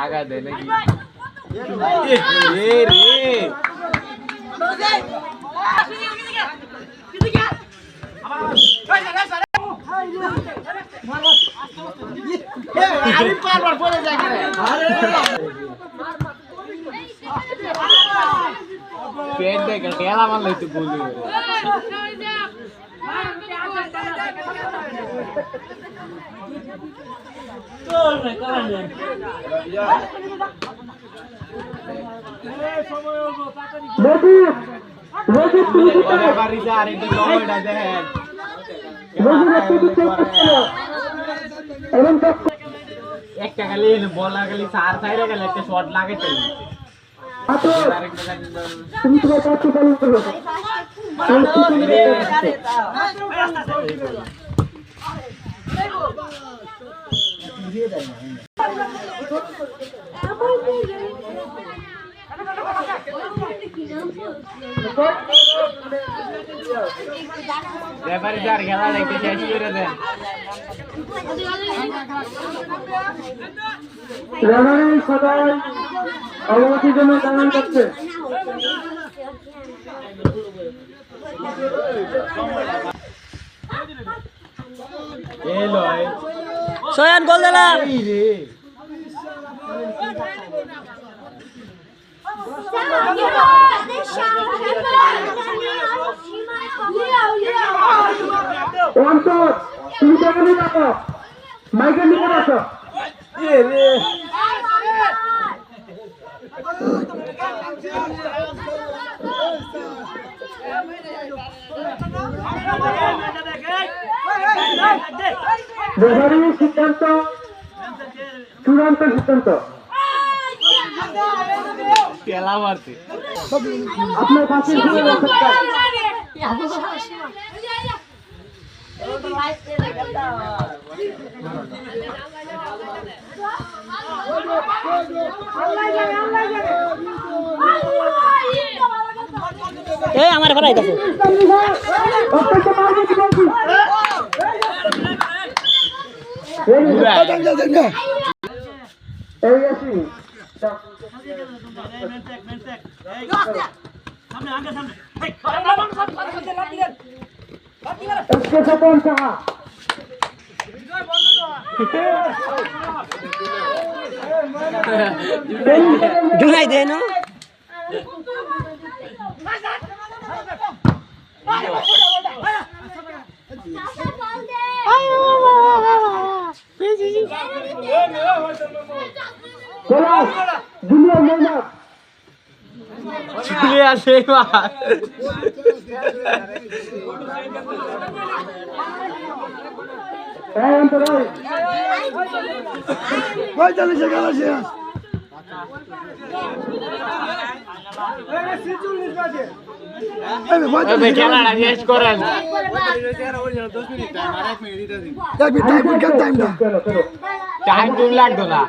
আগা দে নাকি पेट देख टेला मान ले तू बोली चल रे कान दे मोदी मोदी तू ओरे बारी जा रे तो लोडा दे मोदी तू एवं तो একটা খালি বলা খালি চার সাইডে গেলে একটা শট লাগে তো আতো তুমি তো কাছে বল করো রেফারি যার খেলা দেখতে শেষ করে দেন রেফারি সবাই অবগতির জন্য জানান করছে এলয় সোয়ান গোল দিলাম রে অন্তর তুমি কেমন রাখো মাইকেল নিয়ে রাখো এ রে রেফারির সিদ্ধান্ত চূড়ান্ত সিদ্ধান্ত খেলা মারতে আপনার কাছে এই আমার ঘরে আইতাছে এই আসি ঢুকাই দে না জুনিয়র মেহনত চলে আসে মার এই অন্তরাই 45 খেলা শেষ খেলাটা শেষ করেন টাইম লাগতো না